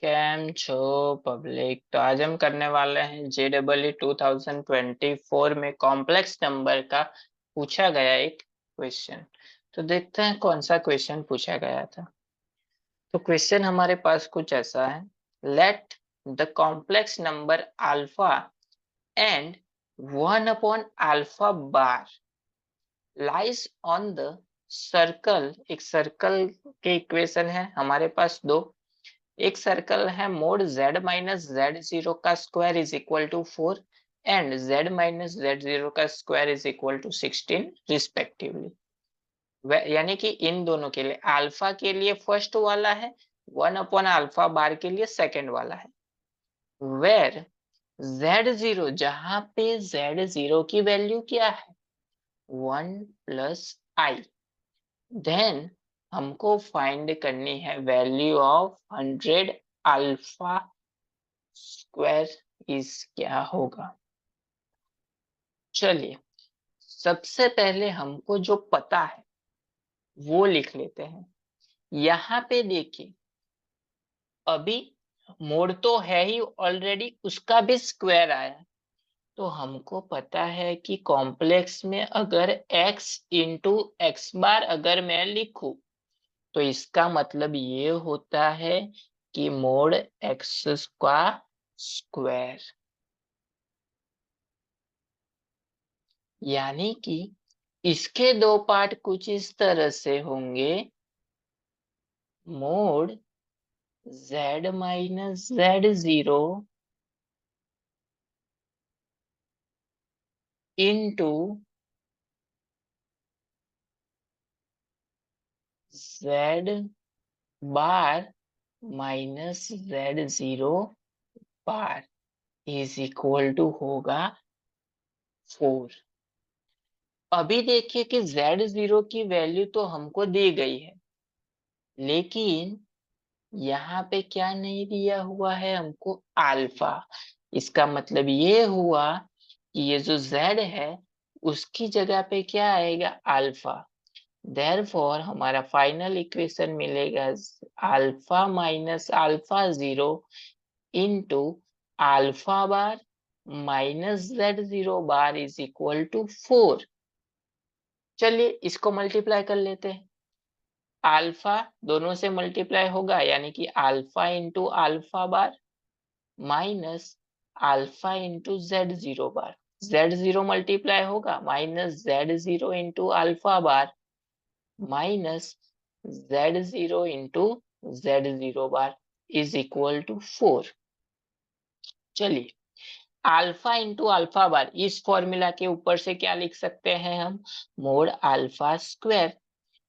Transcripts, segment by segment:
Cam छो public. तो आज हम करने वाले हैं JEE 2024 में कॉम्प्लेक्स नंबर का पूछा गया एक क्वेश्चन। तो देखते हैं कौन सा क्वेश्चन पूछा गया था। तो क्वेश्चन हमारे पास कुछ ऐसा है। Let the complex number alpha and alpha bar lies on the circle. एक सर्कल के इक्वेशन है हमारे पास दो। एक सर्कल है मोड z माइनस z0 का square is equal to 4 and z minus z0 का square is equal to 16 respectively. यानी कि इन दोनों के लिए अल्फा के लिए फर्स्ट वाला है, 1/अल्फा बार के लिए सेकंड वाला है। वेर z0, जहां पे z0 की वैल्यू क्या है 1 प्लस आई, देन हमको फाइंड करनी है value of 100 alpha square is क्या होगा। चलिए सबसे पहले हमको जो पता है वो लिख लेते हैं। यहाँ पे देखिए अभी मोड तो है ही ऑलरेडी, उसका भी स्क्वायर आया। तो हमको पता है कि कॉम्प्लेक्स में अगर x इंटू एक्स बार अगर मैं लिखूं तो इसका मतलब ये होता है कि मोड x का स्क्वायर, यानी कि इसके दो पार्ट कुछ इस तरह से होंगे। Mod z minus z0 into z bar minus z0 bar is equal to होगा 4। अभी देखिए कि z0 की वैल्यू तो हमको दी गई है, लेकिन यहाँ पे क्या नहीं दिया हुआ है हमको अल्फा। इसका मतलब ये हुआ कि ये जो z है उसकी जगह पे क्या आएगा अल्फा। देयरफॉर हमारा फाइनल इक्वेशन मिलेगा alpha minus alpha 0 into alpha bar minus z0 bar is equal to 4। चलिए इसको मल्टीप्लाई कर लेते हैं। अल्फा दोनों से मल्टीप्लाई होगा यानी कि alpha into alpha bar minus alpha into z0 bar. z0 multiply होगा minus z0 into alpha bar minus z0 into z0 bar is equal to 4। चलिए अल्फा इंटू अल्फा बार इस फॉर्मूला के ऊपर से क्या लिख सकते हैं हम, मोड अल्फा स्क्वायर।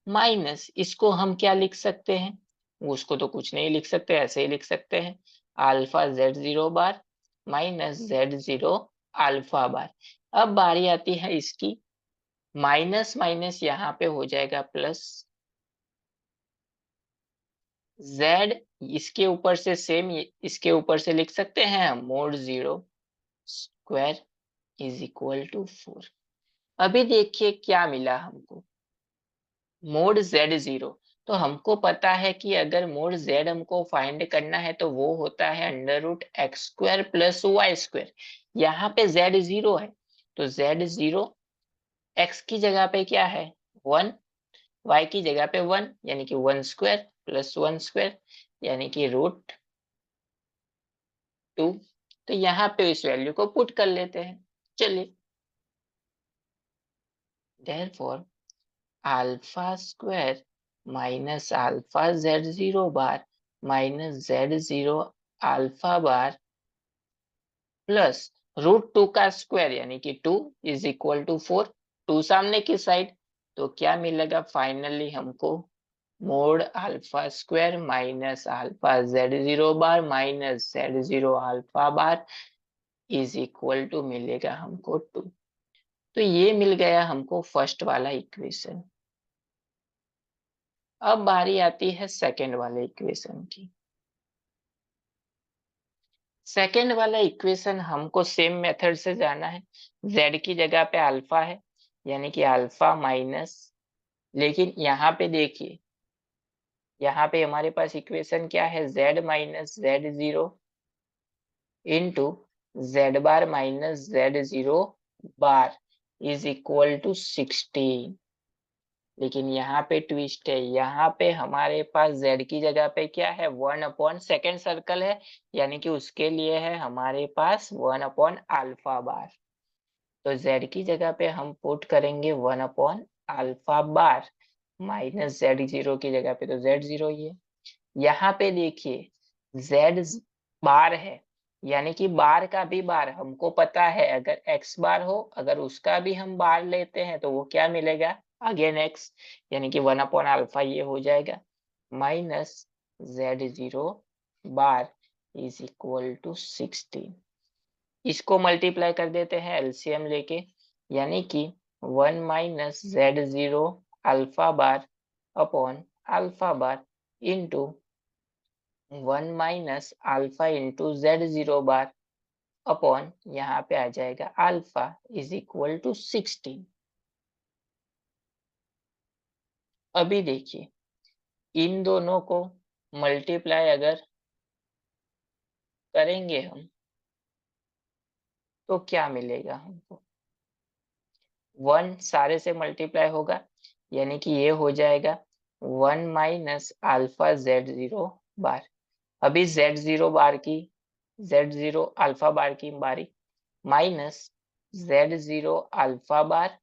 माइनस इसको हम क्या लिख सकते हैं, उसको तो कुछ नहीं लिख सकते, ऐसे ही लिख सकते हैं alpha z0 bar minus z0 alpha बार। अब बारी आती है इसकी, माइनस माइनस यहाँ पे हो जाएगा प्लस, z इसके ऊपर से सेम इसके ऊपर से लिख सकते हैं हम mod 0 square is equal to 4। अभी देखिए क्या मिला हमको, मोड z0। तो हमको पता है कि अगर मोड z हमको फाइंड करना है तो वो होता है √x² प्लस y²। यहाँ पे z0 है तो z0 x की जगह पे क्या है 1, y की जगह पे 1 यानी कि 1² प्लस 1² यानी कि √2। तो यहाँ पे इस वैल्यू को पुट कर लेते हैं। चलिए therefore alpha square minus alpha z0 bar minus z0 alpha bar plus √2 का स्क्वायर यानी कि 2 इज इक्वल टू 4। 2 सामने की साइड, तो क्या मिलेगा फाइनली हमको mod alpha square minus alpha z0 bar minus z0 alpha bar is equal to मिलेगा हमको 2। तो ये मिल गया हमको फर्स्ट वाला इक्वेशन। अब बारी आती है सेकंड वाले इक्वेशन की। सेकंड वाला इक्वेशन हमको सेम मेथड से जाना है। z की जगह पे अल्फा है यानी कि अल्फा माइनस, लेकिन यहाँ पे देखिए यहाँ पे हमारे पास इक्वेशन क्या है, z minus Z zero into Z bar minus Z zero bar is equal to 16। लेकिन यहाँ पे ट्विस्ट है, यहाँ पे हमारे पास z की जगह पे क्या है, 1 अपॉन सेकेंड सर्कल है, यानी कि उसके लिए है हमारे पास 1 अपॉन अल्फा बार। तो z की जगह पे हम पुट करेंगे 1 upon alpha bar minus Z zero की जगह पे तो जेड जीरो ही है। यहाँ पे देखिए z बार है, यानी कि बार का भी बार हमको पता है, अगर x बार हो अगर उसका भी हम बार लेते हैं तो वो क्या मिलेगा, अगेन x, यानी कि 1 अपॉन अल्फा ये हो जाएगा minus Z zero bar is equal to 16। इसको मल्टीप्लाई कर देते हैं एलसीएम लेके, यानी कि 1 minus Z zero alpha bar upon alpha bar into 1 minus alpha into z zero bar upon यहाँ पे आ जाएगा अल्फा इज इक्वल टू 16। अभी देखिए इन दोनों को मल्टीप्लाई अगर करेंगे हम तो क्या मिलेगा हमको, 1 सारे से मल्टीप्लाई होगा, यानी कि ये हो जाएगा 1 माइनस अल्फा जेड जीरो बार। अभी जेड जीरो बार की, जेड जीरो अल्फा बार की बारी minus Z zero alpha bar,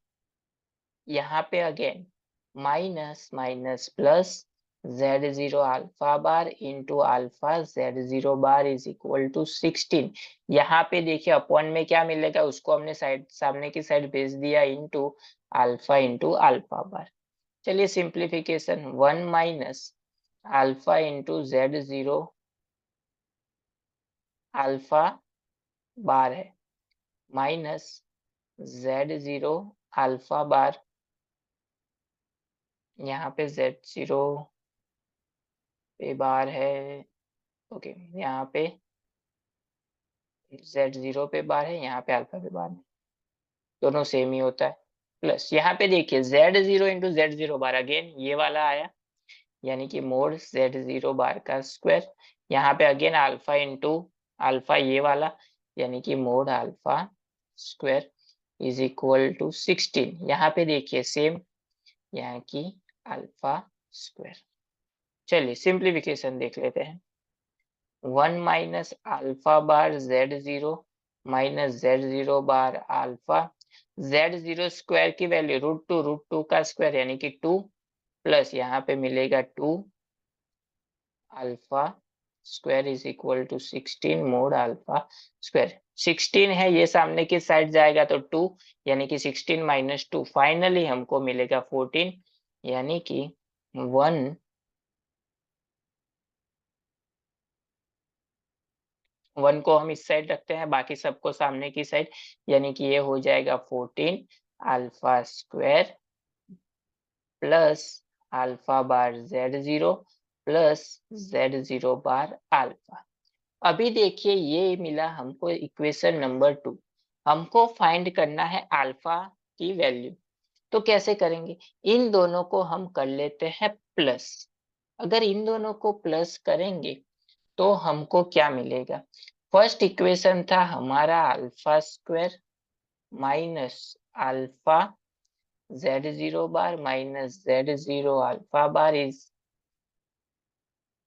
यहाँ पे again minus minus plus Z zero alpha bar into alpha Z zero bar is equal to 16। यहाँ पे देखिए upon में क्या मिलेगा उसको हमने साइड सामने की साइड भेज दिया into alpha into alpha bar. चलिए simplification 1 minus alpha into z zero alpha bar है minus Z zero alpha bar, यहाँ पे जेड जीरो पे बार है, ओके यहाँ पे जेड जीरो पे बार है, यहाँ पे अल्फा पे बार है, दोनों सेम ही होता है। प्लस यहाँ पे देखिए z zero into z zero bar again ये वाला आया, यानी कि मोड जेड जीरो बार का स्क्वायर, यहाँ पे अगेन अल्फा इंटू अल्फा ये वाला, यानी कि mod alpha square is equal to 16। यहाँ पे देखिए सेम, यहाँ की अल्फा स्क्वायर। चलिए सिंप्लीफिकेशन देख लेते हैं, 1 minus alpha bar Z zero minus Z zero bar alpha, Z zero square की वैल्यू रूट टू का स्क्वायर यानी कि 2 प्लस यहाँ पे मिलेगा 2 alpha square is equal to 16 mod alpha square. 16 है ये सामने की साइड जाएगा तो 2, यानी कि 16 माइनस 2 फाइनली हमको मिलेगा 14, यानी कि 1 को हम इस साइड रखते हैं बाकी सबको सामने की साइड, यानी कि ये हो जाएगा 14 alpha square plus alpha bar Z zero plus Z zero bar alpha. अभी देखिए ये मिला हमको इक्वेशन नंबर 2, हमको फाइंड करना है अल्फा की वैल्यू। तो कैसे करेंगे, इन दोनों को हम कर लेते हैं प्लस। अगर इन दोनों को प्लस करेंगे तो हमको क्या मिलेगा, फर्स्ट इक्वेशन था हमारा alpha square minus alpha Z zero bar minus Z zero alpha bar is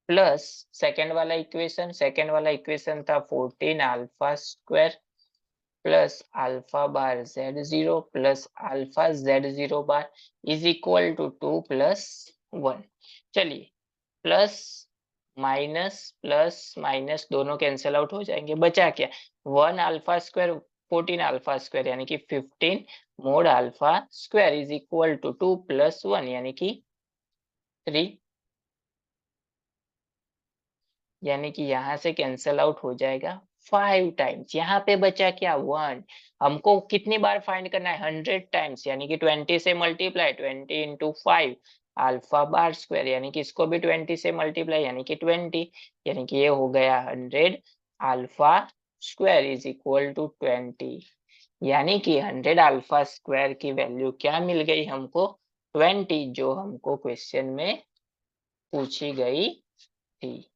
plus second वाला इक्वेशन था 14 alpha square plus alpha bar Z zero plus alpha Z zero bar is equal to 2 plus 1। चलिए plus minus plus minus दोनों cancel out हो जाएंगे, बचा क्या 1 alpha square 14 alpha square यानी कि 15 mod alpha square is equal to 2 plus 1 यानी कि 3, यानी कि यहाँ से कैंसिल आउट हो जाएगा 5 टाइम्स। यहाँ पे बचा क्या 1, हमको कितनी बार फाइंड करना है 100 टाइम्स, यानी कि 20 से multiply 20 into 5 alpha bar square, यानी कि इसको भी 20 से मल्टीप्लाई यानी कि 20, यानी कि ये हो गया 100 alpha square is equal to 20, यानी कि 100 अल्फा स्क्वायर की वैल्यू क्या मिल गई हमको 20, जो हमको क्वेश्चन में पूछी गई थी।